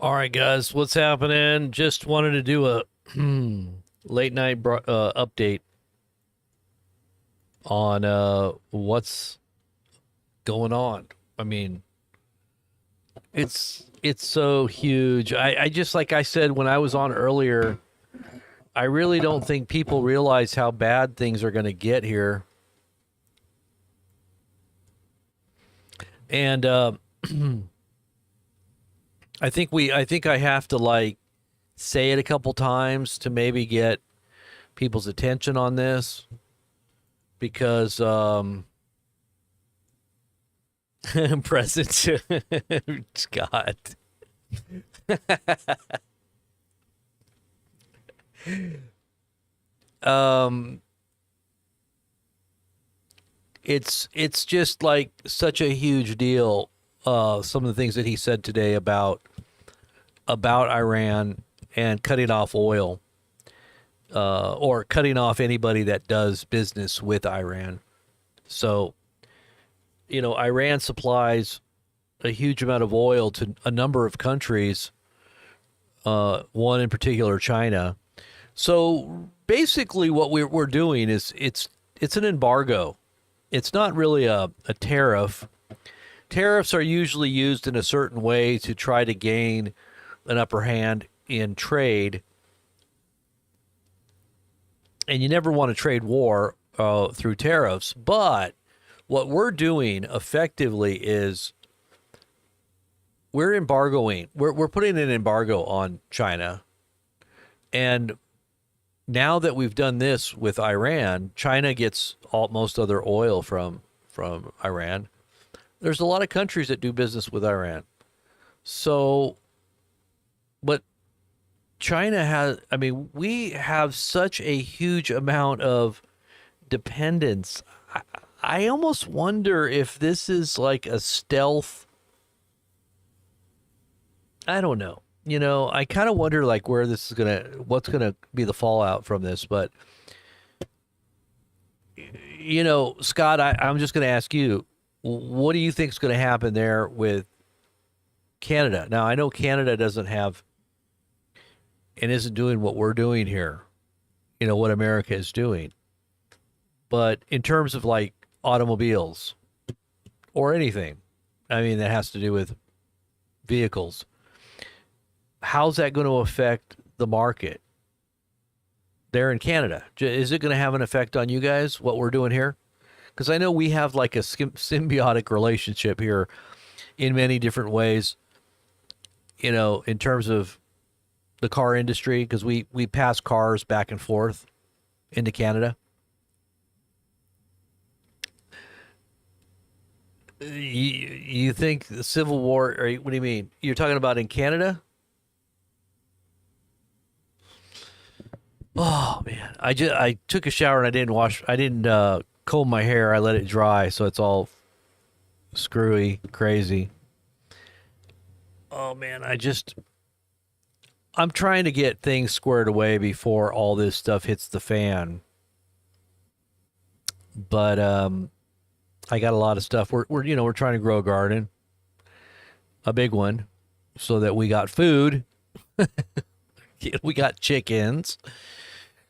All right, guys, what's happening? Just wanted to do a late night update on what's going on. I mean, it's so huge. I just like I said when I was on earlier, I really don't think people realize how bad things are going to get here. And I think I have to like say it a couple times to maybe get people's attention on this because present Scott. um it's just like such a huge deal, some of the things that he said today about Iran and cutting off oil, or cutting off anybody that does business with Iran. So, Iran supplies a huge amount of oil to a number of countries, one in particular, China. So basically, what we're doing is it's an embargo. It's not really a tariff. Tariffs are usually used in a certain way to try to gain an upper hand in trade, and you never want to trade war through tariffs. But what we're doing effectively is we're embargoing. We're putting an embargo on China, and now that we've done this with Iran, China gets most other oil from Iran. There's a lot of countries that do business with Iran. So, but China has, I mean, we have such a huge amount of dependence. I almost wonder if this is like a stealth. I don't know. I kind of wonder like where this is what's gonna be the fallout from this. But Scott, I'm just gonna ask you, what do you think is gonna happen there with Canada? Now I know Canada doesn't have and isn't doing what we're doing here. What America is doing, but in terms of like automobiles or anything, I mean that has to do with vehicles. How's that going to affect the market there in Canada? Is it going to have an effect on you guys, what we're doing here? Because I know we have like a symbiotic relationship here in many different ways, in terms of the car industry, because we pass cars back and forth into Canada. You think the Civil War, or what do you mean? You're talking about in Canada? Oh man, I took a shower and I didn't comb my hair. I let it dry, so it's all screwy, crazy. Oh man, I'm trying to get things squared away before all this stuff hits the fan. But I got a lot of stuff. We're trying to grow a garden, a big one, so that we got food. We got chickens.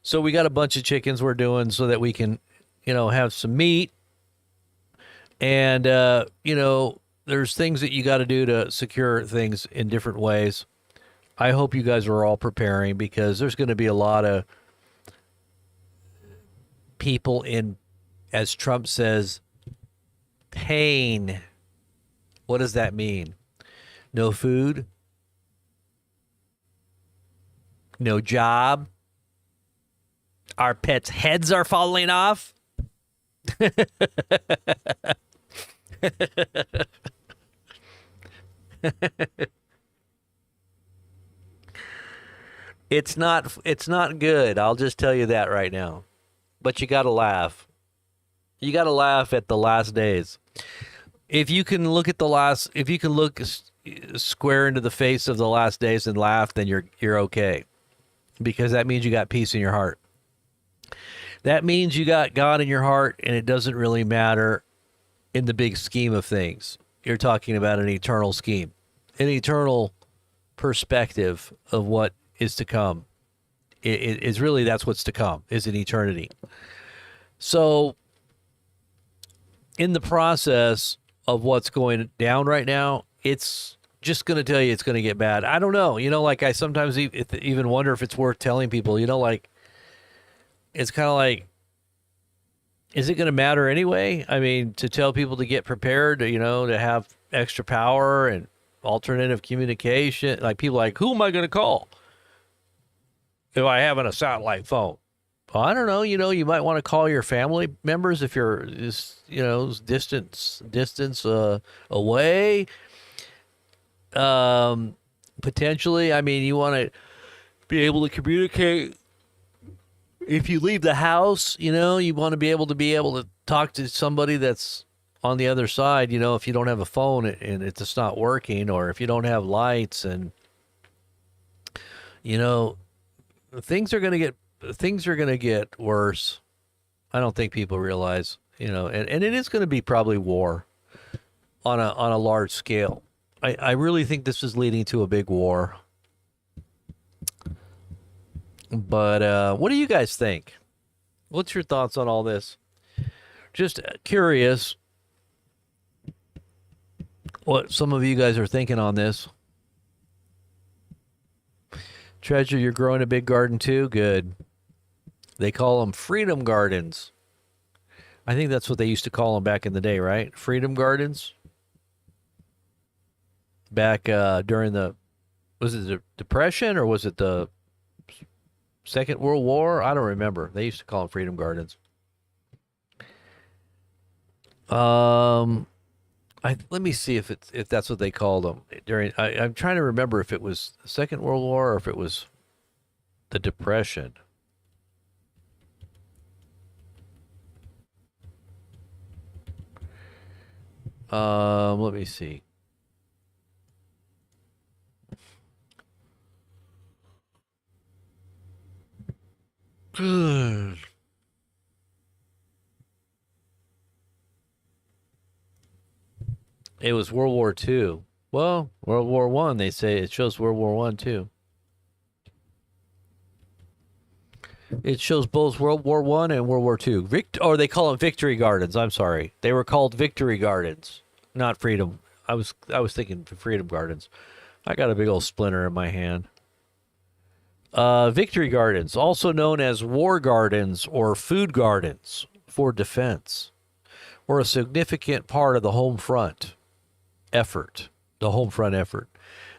So we got a bunch of chickens we're doing so that we can, have some meat. And, there's things that you got to do to secure things in different ways. I hope you guys are all preparing because there's going to be a lot of people in, as Trump says, pain. What does that mean? No food, no job. Our pets' heads are falling off. It's not good. I'll just tell you that right now. But you got to laugh. You got to laugh at the last days. If you can look square into the face of the last days and laugh, then you're okay. Because that means you got peace in your heart. That means you got God in your heart, and it doesn't really matter in the big scheme of things. You're talking about an eternal scheme, an eternal perspective of what is to come. Is really that's what's to come is an eternity. So in the process of what's going down right now, it's just going to tell you it's going to get bad. I don't know. Like I sometimes even wonder if it's worth telling people, like it's kind of like, is it going to matter anyway? I mean, to tell people to get prepared, to have extra power and alternative communication. Like people like, who am I going to call if I have a satellite phone? Well, I don't know. You might want to call your family members if you're, distance away. Potentially, I mean, you want to be able to communicate. If you leave the house, you want to be able to talk to somebody that's on the other side, if you don't have a phone and it's just not working, or if you don't have lights, and things are going to get worse. I don't think people realize, and it is going to be probably war on a large scale. I really think this is leading to a big war. But what do you guys think? What's your thoughts on all this? Just curious what some of you guys are thinking on this. Treasure, you're growing a big garden too? Good. They call them freedom gardens. I think that's what they used to call them back in the day, right? Freedom gardens? Back during was it the Depression or was it the Second World War? I don't remember. They used to call them freedom gardens. Let me see if that's what they called them during. I'm trying to remember if it was the Second World War or if it was the Depression. Let me see. It was World War II. Well, World War One. They say it shows World War One too. It shows both World War One and World War Two. Or they call them Victory Gardens. I'm sorry, they were called Victory Gardens, not Freedom. I was thinking Freedom Gardens. I got a big old splinter in my hand. Victory Gardens, also known as war gardens or food gardens for defense, were a significant part of the home front effort.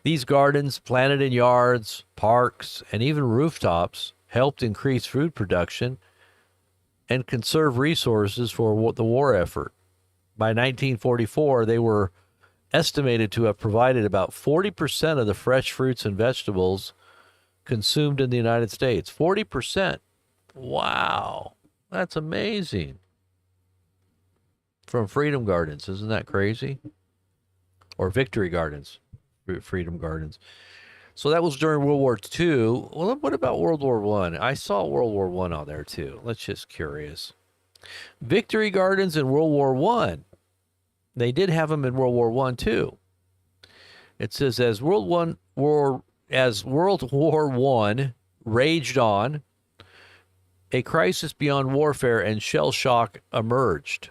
These gardens, planted in yards, parks, and even rooftops, helped increase food production and conserve resources for the war effort. By 1944, they were estimated to have provided about 40% of the fresh fruits and vegetables consumed in the United States. 40%. Wow. That's amazing. From Freedom Gardens. Isn't that crazy? Or Victory Gardens. Freedom Gardens. So that was during World War II. Well, what about World War One? I saw World War One on there too. Let's just curious. Victory Gardens in World War One. They did have them in World War One too. It says as World War One raged on, a crisis beyond warfare and shell shock emerged.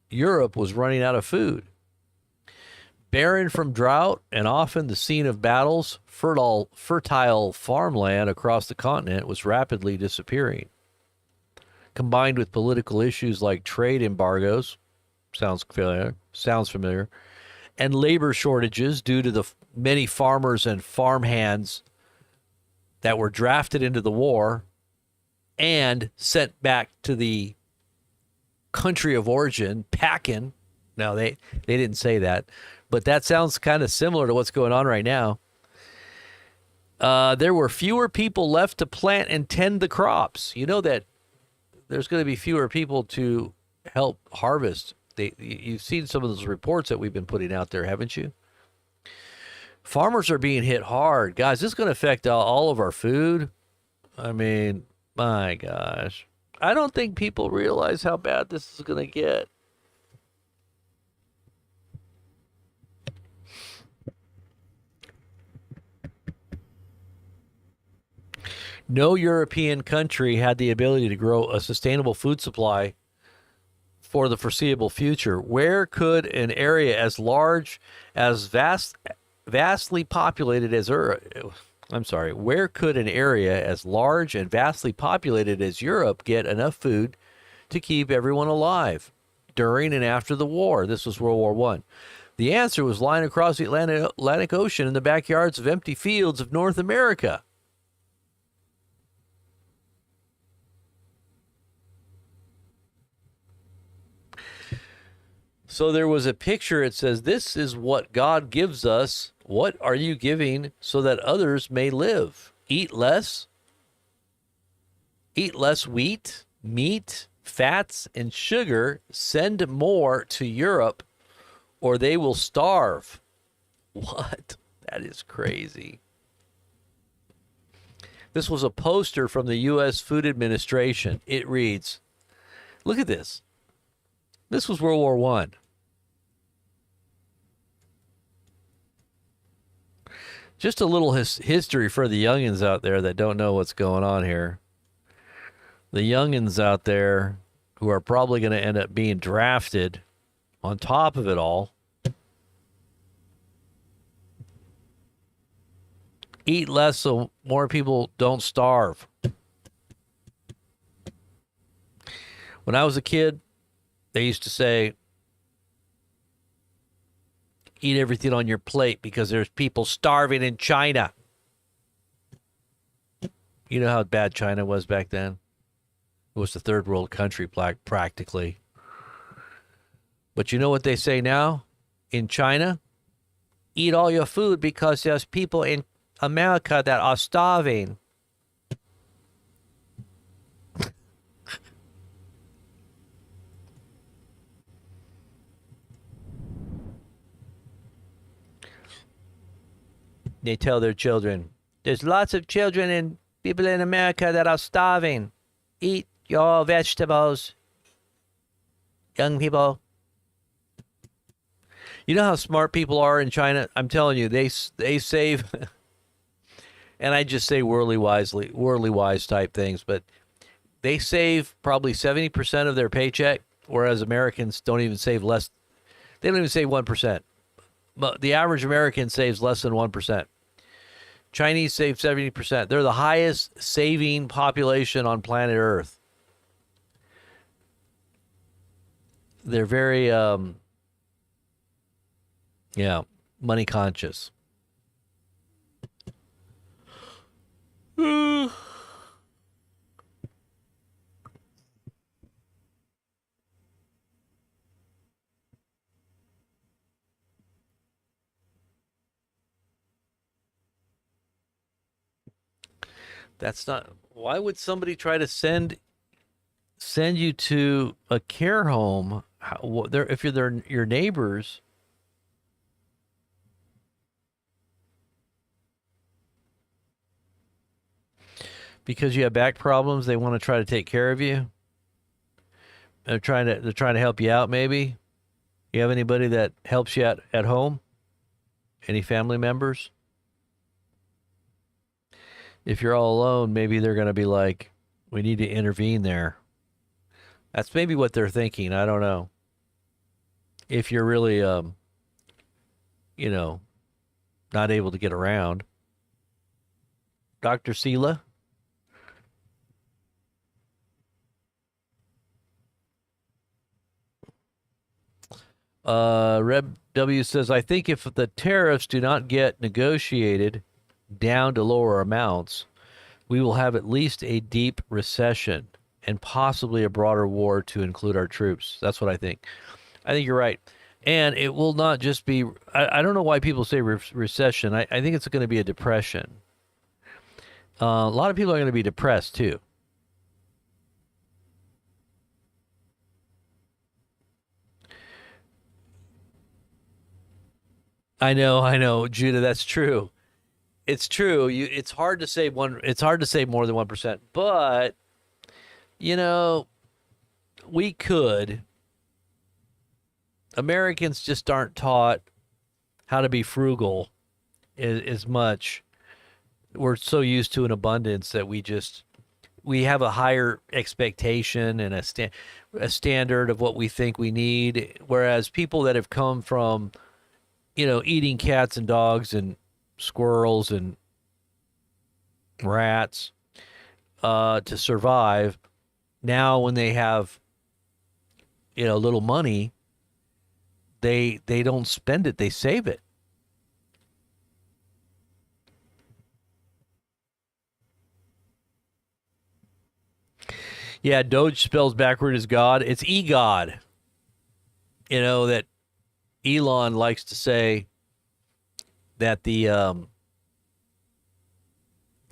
Europe was running out of food. Barren from drought and often the scene of battles, fertile farmland across the continent was rapidly disappearing. Combined with political issues like trade embargoes, sounds familiar, and labor shortages due to the many farmers and farmhands that were drafted into the war and sent back to the country of origin, packing. No, they didn't say that, but that sounds kind of similar to what's going on right now. There were fewer people left to plant and tend the crops. You know that there's going to be fewer people to help harvest. You've seen some of those reports that we've been putting out there, haven't you? Farmers are being hit hard. Guys, this is going to affect all of our food. I mean, my gosh. I don't think people realize how bad this is going to get. No European country had the ability to grow a sustainable food supply for the foreseeable future. Where could an area as large as vastly populated as where could an area as large and vastly populated as Europe get enough food to keep everyone alive during and after the war? This was World War One. The answer was lying across the Atlantic Ocean in the backyards of empty fields of North America. So there was a picture. It says, "This is what God gives us. What are you giving so that others may live? Eat less wheat, meat, fats, and sugar. Send more to Europe or they will starve." What? That is crazy. This was a poster from the U.S. Food Administration. It reads, look at this. This was World War One. Just a little history for the youngins out there that don't know what's going on here. The youngins out there who are probably going to end up being drafted on top of it all. Eat less so more people don't starve. When I was a kid, they used to say, eat everything on your plate because there's people starving in China. You know how bad China was back then? It was the third world country practically. But you know what they say now in China? Eat all your food because there's people in America that are starving. They tell their children, there's lots of children and people in America that are starving. Eat your vegetables, young people. You know how smart people are in China? I'm telling you, they save, and I just say worldly wise type things, but they save probably 70% of their paycheck, whereas Americans don't even save less. They don't even save 1%. But the average American saves less than 1%. Chinese save 70%. They're the highest saving population on planet Earth. They're very, money conscious. That's not. Why would somebody try to send you to a care home? If you're your neighbors? Because you have back problems, they want to try to take care of you. They're trying to help you out. Maybe you have anybody that helps you out at home? Any family members? If you're all alone, maybe they're going to be like, we need to intervene there. That's maybe what they're thinking. I don't know. If you're really, not able to get around. Dr. Sela? Reb W says, I think if the tariffs do not get negotiated down to lower amounts, we will have at least a deep recession and possibly a broader war to include our troops. That's what I think. I think you're right. And it will not just be, I don't know why people say recession. I think it's going to be a depression. A lot of people are going to be depressed too. I know, Judah, that's true. It's true. It's hard to say it's hard to say more than 1%, but you know, we could. Americans just aren't taught how to be frugal as much. we're so used to an abundance that we have a higher expectation and a standard of what we think we need. Whereas people that have come from, eating cats and dogs and squirrels and rats to survive, now when they have, little money, they don't spend it, they save it. Yeah, Doge spells backward as God. It's e-God, that Elon likes to say that the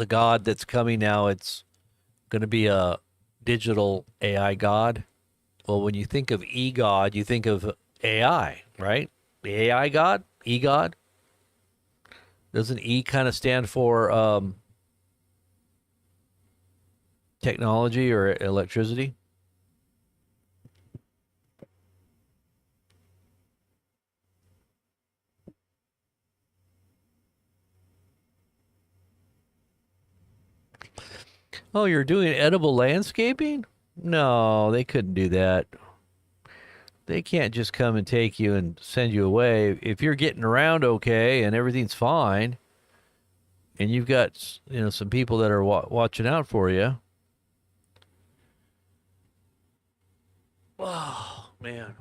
God that's coming now, it's going to be a digital AI God. Well, when you think of e-God, you think of AI, right? The AI God, e-God. Doesn't E kind of stand for technology or electricity? Oh, you're doing edible landscaping? No, they couldn't do that. They can't just come and take you and send you away. If you're getting around okay and everything's fine, and you've got some people that are watching out for you. Oh man,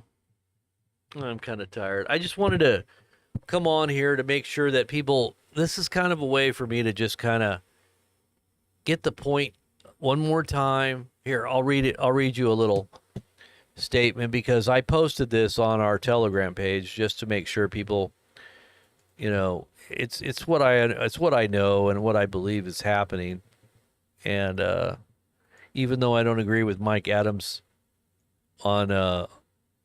I'm kind of tired. I just wanted to come on here to make sure that people. This is kind of a way for me to just kind of get the point one more time. Here, I'll read it. I'll read you a little statement because I posted this on our Telegram page just to make sure people, it's what I know and what I believe is happening. And even though I don't agree with Mike Adams on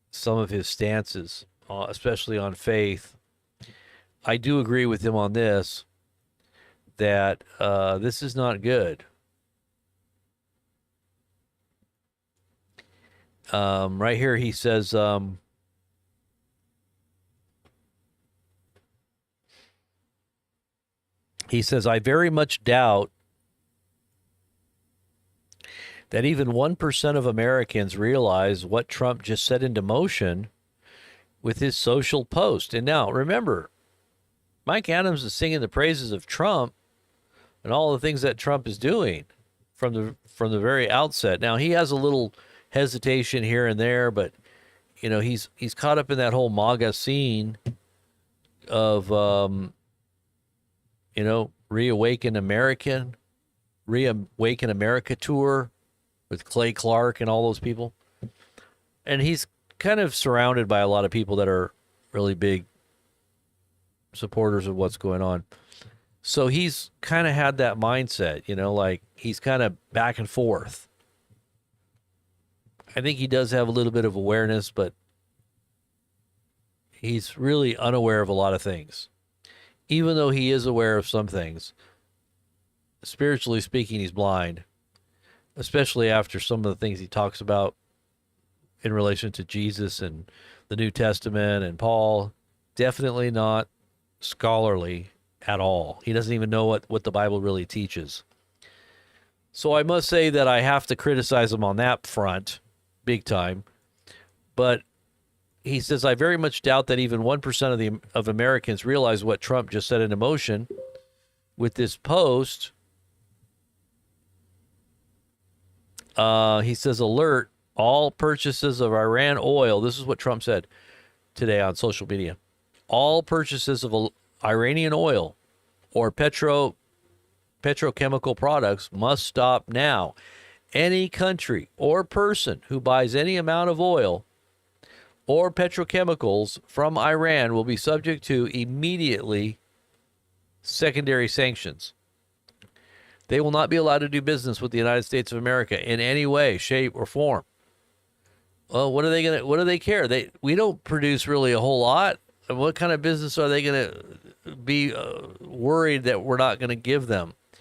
some of his stances, especially on faith, I do agree with him on this that this is not good. Right here, he says, I very much doubt that even 1% of Americans realize what Trump just set into motion with his social post. And now, remember, Mike Adams is singing the praises of Trump and all the things that Trump is doing from the very outset. Now, he has a little hesitation here and there, but he's caught up in that whole MAGA scene of Reawaken America tour with Clay Clark and all those people. And he's kind of surrounded by a lot of people that are really big supporters of what's going on. So he's kind of had that mindset, like he's kind of back and forth. I think he does have a little bit of awareness, but he's really unaware of a lot of things. Even though he is aware of some things, spiritually speaking, he's blind, especially after some of the things he talks about in relation to Jesus and the New Testament and Paul. Definitely not scholarly at all. He doesn't even know what the Bible really teaches. So I must say that I have to criticize him on that front, big time. But he says, I very much doubt that even 1% of Americans realize what Trump just set into motion with this post. He says, alert, all purchases of Iran oil. This is what Trump said today on social media. All purchases of Iranian oil or petrochemical products must stop now. Any country or person who buys any amount of oil or petrochemicals from Iran will be subject to immediately secondary sanctions. They will not be allowed to do business with the United States of America in any way, shape, or form. Well, what do they care? We don't produce really a whole lot. What kind of business are they going to be worried that we're not going to give them? I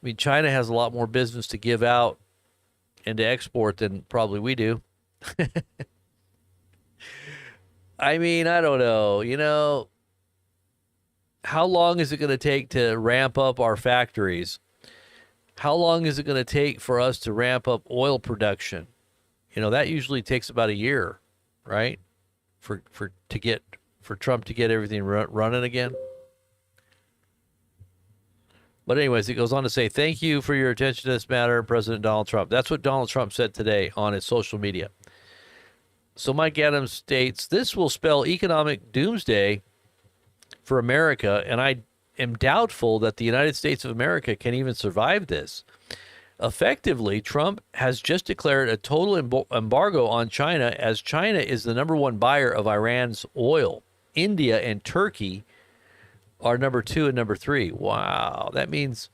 mean, China has a lot more business to give out and to export than probably we do. I mean, I don't know. how long is it going to take to ramp up our factories? How long is it going to take for us to ramp up oil production? That usually takes about a year, right? For Trump to get everything running again. But anyways, it goes on to say, thank you for your attention to this matter, President Donald Trump. That's what Donald Trump said today on his social media. So Mike Adams states, this will spell economic doomsday for America, and I am doubtful that the United States of America can even survive this. Effectively, Trump has just declared a total embargo on China, as China is the number one buyer of Iran's oil. India and Turkey are number 2 and number 3. Wow, that means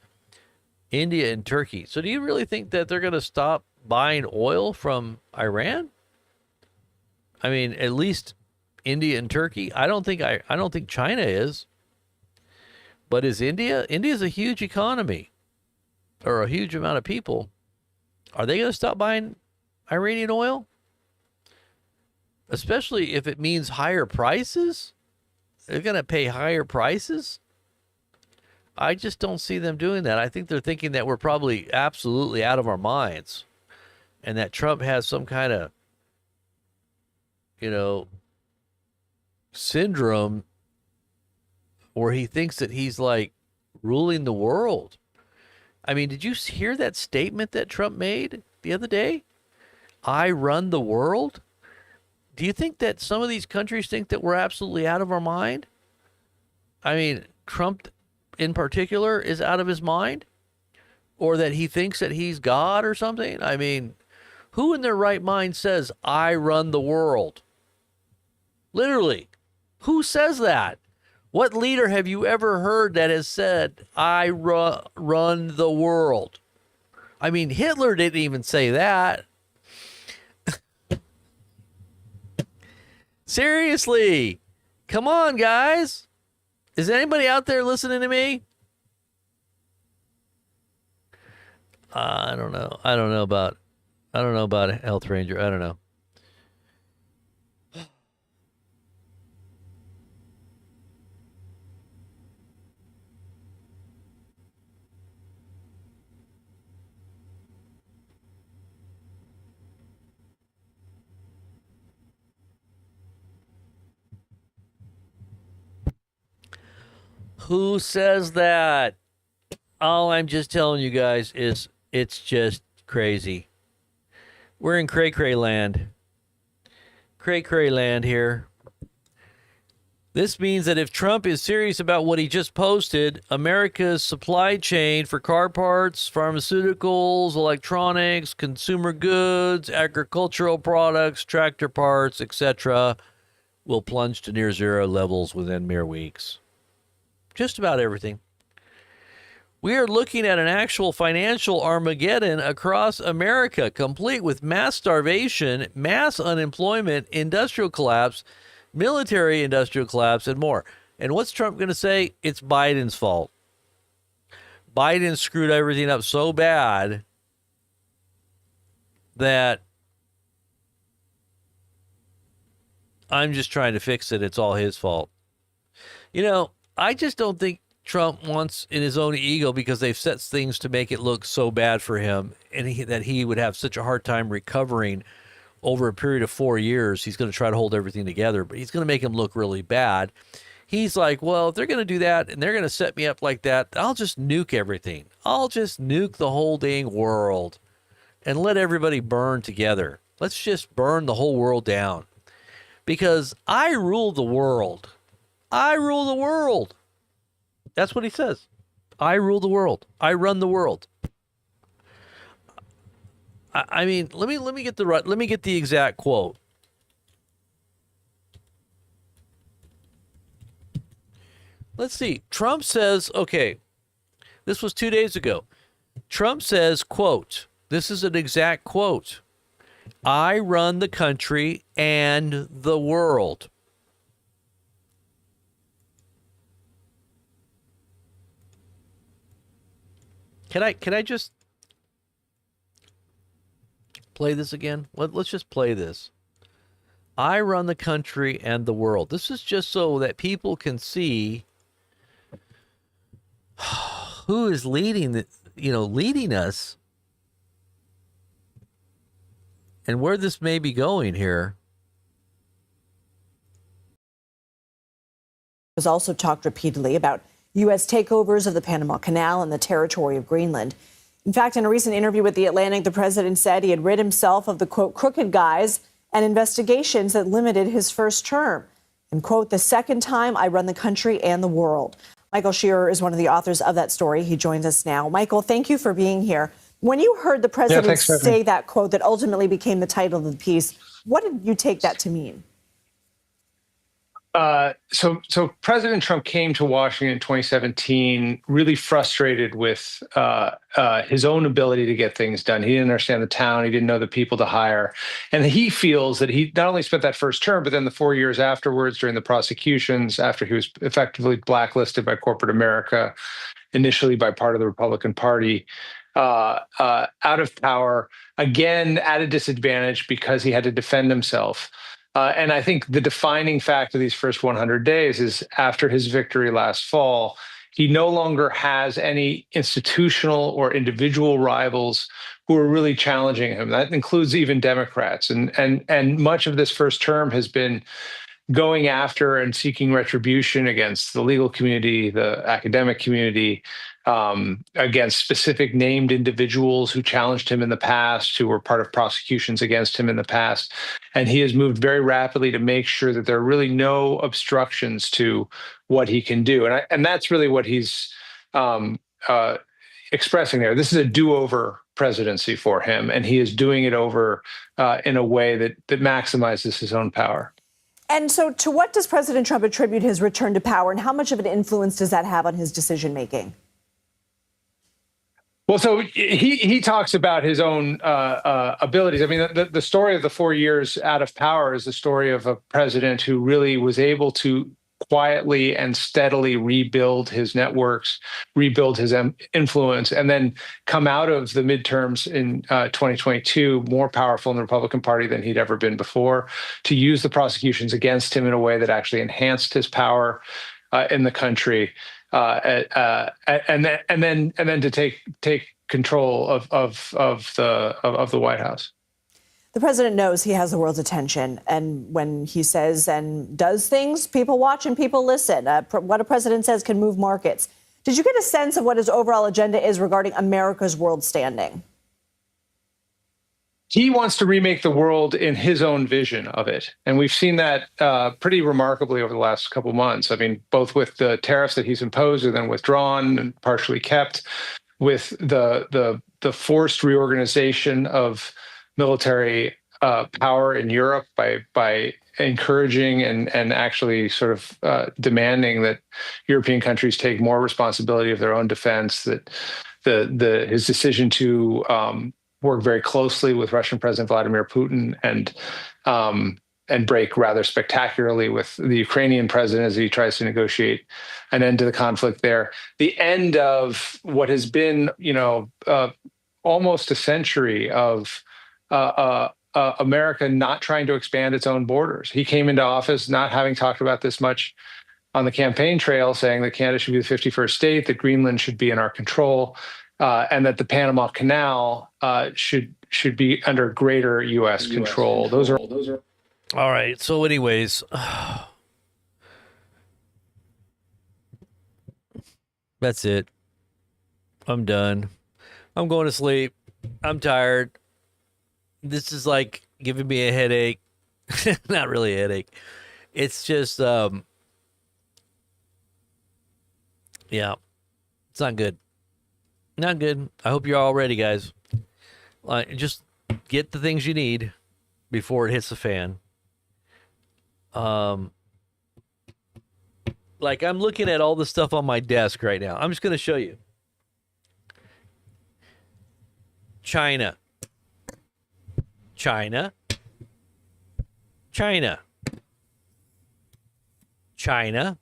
India and Turkey. So do you really think that they're going to stop buying oil from Iran? I mean, at least India and Turkey. I don't think China is. But is India? India's a huge economy, or a huge amount of people. Are they going to stop buying Iranian oil? Especially if it means higher prices? They're going to pay higher prices? I just don't see them doing that. I think they're thinking that we're probably absolutely out of our minds, and that Trump has some kind of, syndrome where he thinks that he's like ruling the world. I mean, did you hear that statement that Trump made the other day? I run the world. Do you think that some of these countries think that we're absolutely out of our mind? I mean, Trump in particular is out of his mind? Or that he thinks that he's God or something? I mean, who in their right mind says, I run the world? Literally, who says that? What leader have you ever heard that has said, I run the world? I mean, Hitler didn't even say that. Seriously. Come on, guys. Is anybody out there listening to me? I don't know. I don't know about a health ranger. I don't know. Who says that? All I'm just telling you guys is it's just crazy. We're in cray-cray land. Cray-cray land here. This means that if Trump is serious about what he just posted, America's supply chain for car parts, pharmaceuticals, electronics, consumer goods, agricultural products, tractor parts, etc., will plunge to near zero levels within mere weeks. Just about everything. We are looking at an actual financial Armageddon across America, complete with mass starvation, mass unemployment, industrial collapse, military industrial collapse, and more. And what's Trump going to say? It's Biden's fault. Biden screwed everything up so bad that I'm just trying to fix it. It's all his fault. I just don't think Trump wants, in his own ego, because they've set things to make it look so bad for him, and that he would have such a hard time recovering over a period of 4 years. He's going to try to hold everything together, but he's going to make him look really bad. He's like, well, if they're going to do that and they're going to set me up like that, I'll just nuke everything. I'll just nuke the whole dang world and let everybody burn together. Let's just burn the whole world down, because I rule the world. I rule the world. That's what he says. I rule the world. I run the world. I mean, let me get the exact quote. Let's see. Trump says, okay, this was 2 days ago. Trump says, quote, this is an exact quote. I run the country and the world. Can I just play this again? Let's just play this. I run the country and the world. This is just so that people can see who is leading us, and where this may be going here. Was also talked repeatedly about U.S. takeovers of the Panama Canal and the territory of Greenland. In fact, in a recent interview with The Atlantic, the president said he had rid himself of the, quote, crooked guys and investigations that limited his first term. And, quote, the second time I run the country and the world. Michael Shearer is one of the authors of that story. He joins us now. Michael, thank you for being here. When you heard the president say that quote that ultimately became the title of the piece, what did you take that to mean? So President Trump came to Washington in 2017 really frustrated with his own ability to get things done. He didn't understand the town. He didn't know the people to hire. And he feels that he not only spent that first term, but then the 4 years afterwards during the prosecutions, after he was effectively blacklisted by corporate America, initially by part of the Republican Party, out of power, again at a disadvantage because he had to defend himself. And I think the defining fact of these first 100 days is after his victory last fall, he no longer has any institutional or individual rivals who are really challenging him. That includes even Democrats. And much of this first term has been going after and seeking retribution against the legal community, the academic community, against specific named individuals who challenged him in the past, who were part of prosecutions against him in the past. And he has moved very rapidly to make sure that there are really no obstructions to what he can do. And that's really what he's expressing there. This is a do-over presidency for him, and he is doing it over in a way that maximizes his own power. And so to what does President Trump attribute his return to power, and how much of an influence does that have on his decision-making? Well, so he talks about his own abilities. I mean, the story of the 4 years out of power is the story of a president who really was able to quietly and steadily rebuild his networks, rebuild his influence, and then come out of the midterms in 2022 more powerful in the Republican Party than he'd ever been before, to use the prosecutions against him in a way that actually enhanced his power in the country, and then to take control of the White House. The president knows he has the world's attention, and when he says and does things, people watch and people listen. What a president says can move markets. Did you get a sense of what his overall agenda is regarding America's world standing? He wants to remake the world in his own vision of it. And we've seen that pretty remarkably over the last couple of months. I mean, both with the tariffs that he's imposed and then withdrawn and partially kept, with the forced reorganization of military power in Europe by encouraging and actually sort of demanding that European countries take more responsibility of their own defense, that his decision to work very closely with Russian President Vladimir Putin and break rather spectacularly with the Ukrainian president as he tries to negotiate an end to the conflict there. The end of what has been, almost a century of America not trying to expand its own borders. He came into office not having talked about this much on the campaign trail, saying that Canada should be the 51st state, that Greenland should be in our control, and that the Panama Canal should be under greater U.S. control. Those are all right. So, anyways, that's it. I'm done. I'm going to sleep. I'm tired. This is like giving me a headache. Not really a headache. It's just, yeah, it's not good. Not good. I hope you're all ready, guys. Just get the things you need before it hits the fan. Like I'm looking at all the stuff on my desk right now. I'm just going to show you. China. China. China. China.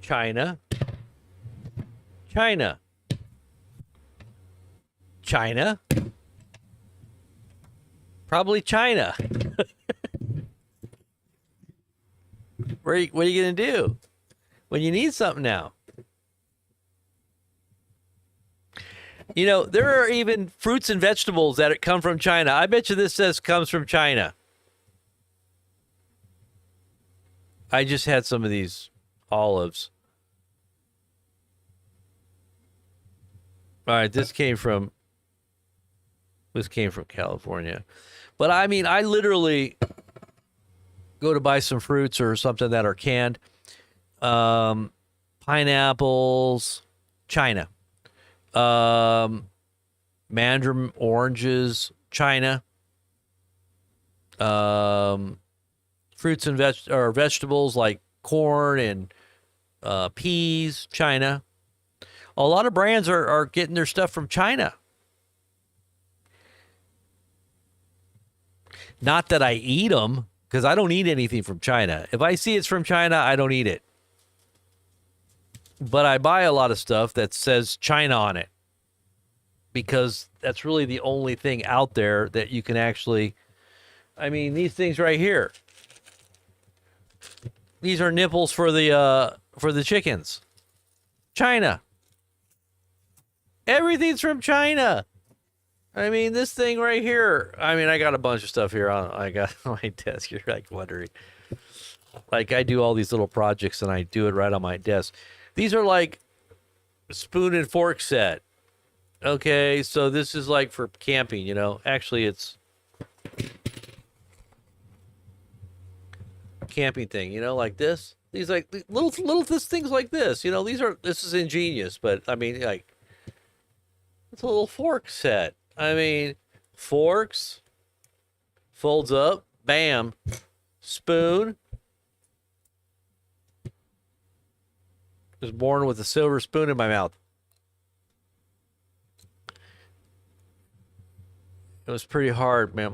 China. China. China. Probably China. What are you going to do? when you need something now. You know, there are even fruits and vegetables that come from China. I bet you this says comes from China. I just had some of these olives. All right, this came from California. But I mean, I literally go to buy some fruits or something that are canned. Pineapples, China. Mandarin oranges, China. Fruits and vegetables like corn and peas, China. A lot of brands are getting their stuff from China. Not that I eat them, because I don't eat anything from China. If I see it's from China, I don't eat it. But I buy a lot of stuff that says China on it, because that's really the only thing out there that you can actually, I mean, these things right here. These are nipples for the chickens. China. Everything's from China. I mean, this thing right here. I mean, I got a bunch of stuff here I got on my desk. You're like wondering. Like, I do all these little projects and I do it right on my desk. These are like spoon and fork set. Okay, so this is like for camping, you know. Actually, it's a camping thing, you know, like this. These like little things like this, you know. This is ingenious, but I mean, like, it's a little fork set. I mean, forks, folds up, bam, spoon. Was born with a silver spoon in my mouth. It was pretty hard, man.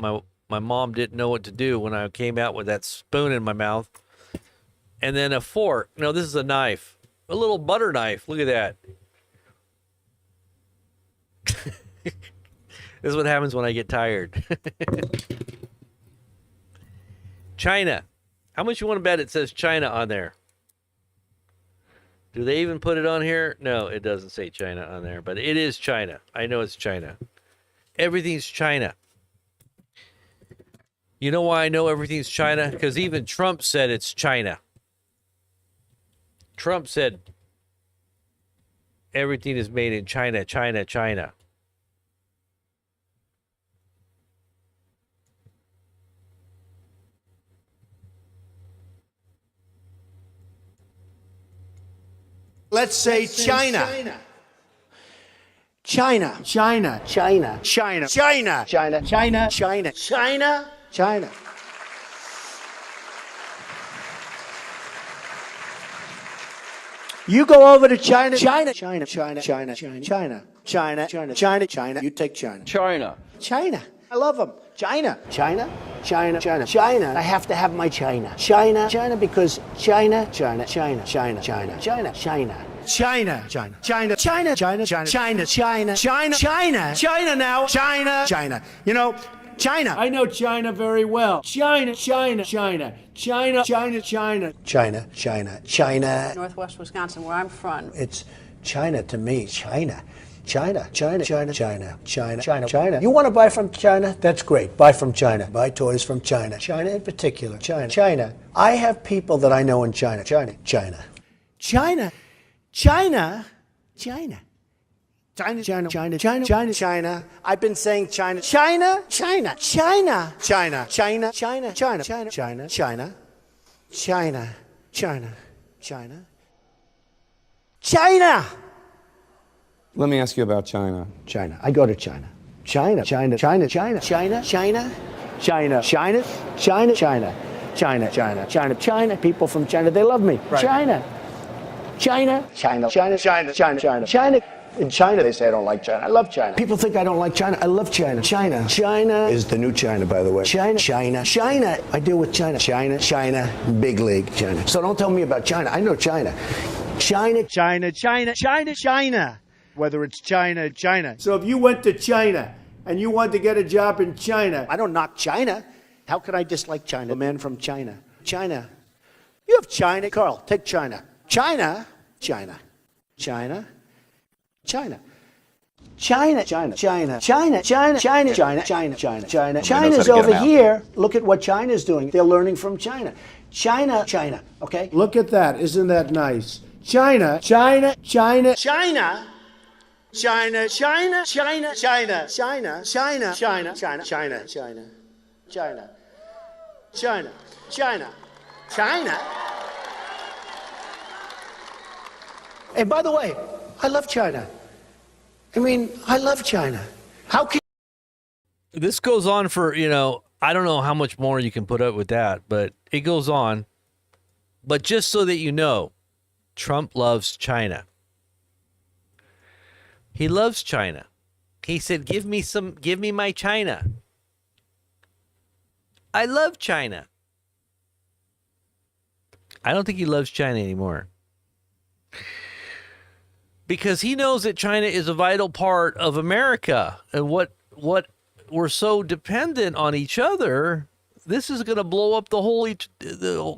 My mom didn't know what to do when I came out with that spoon in my mouth. And then a fork. No, this is a knife. A little butter knife. Look at that. This is what happens when I get tired. China. How much you want to bet it says China on there? Do they even put it on here? No, it doesn't say China on there, but it is China. I know it's China. Everything's China. You know why I know everything's China? Because even Trump said it's China. Trump said everything is made in China, China, China. Let's say China. China. China. China. China. China. China. China. China. China. China. You go over to China. China. China. China. China. China. China. China. China. China. China. You take China. China. China. I love them. China. China. China. China. China. I have to have my China. China. China because China. China. China. China. China. China. China. China, China, China, China, China, China, China, China, China, China, China now, China, China. You know, China. I know China very well. China, China, China, China, China, China, China, China, China. Northwest Wisconsin, where I'm from. It's China to me. China. China, China, China, China, China, China, China. You want to buy from China? That's great. Buy from China. Buy toys from China. China in particular. China. China. I have people that I know in China. China. China. China. China, China, China, China, China, China, China, China. I've been saying China, China, China, China, China, China, China, China, China, China, China, China, China, China, China. Let me ask you about China. China. I go to China. China, China, China, China, China, China, China, China, China, China, China, China, China, China. People from China, they love me. China. China, China, China, China, China, China, China. In China, they say I don't like China. I love China. People think I don't like China. I love China. China. China is the new China, by the way. China, China, China. I deal with China. China, China, big league, China. So don't tell me about China. I know China. China, China, China, China, China. Whether it's China, China. So if you went to China and you wanted to get a job in China, I don't knock China. How could I dislike China? A man from China. China. You have China. Carl, take China. China, China, China, China. China, China, China, China, China, China, China, China, China, China. China's over here. Look at what China's doing. They're learning from China. China, China, okay? Look at that. Isn't that nice? China, China, China, China. China, China, China, China, China, China, China, China, China, China, China, China, China, China. And by the way, I love China. I mean, I love China. How can This goes on for, I don't know how much more you can put up with that, but it goes on. But just so that you know, Trump loves China. He loves China. He said, give me my China. I love China. I don't think he loves China anymore. Because he knows that China is a vital part of America, and what we're so dependent on each other. This is going to blow up the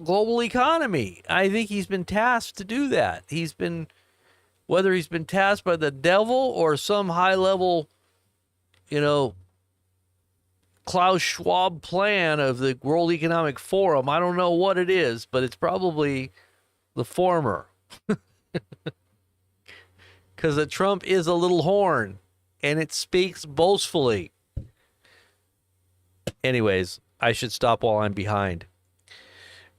global economy. I think he's been tasked to do that. Whether he's been tasked by the devil or some high level, Klaus Schwab plan of the World Economic Forum. I don't know what it is, but it's probably the former. Because the Trump is a little horn, and it speaks boastfully. Anyways, I should stop while I'm behind.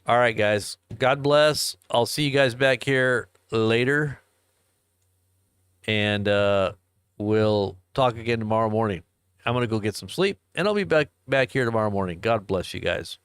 All right, guys. God bless. I'll see you guys back here later. And we'll talk again tomorrow morning. I'm going to go get some sleep, and I'll be back here tomorrow morning. God bless you guys.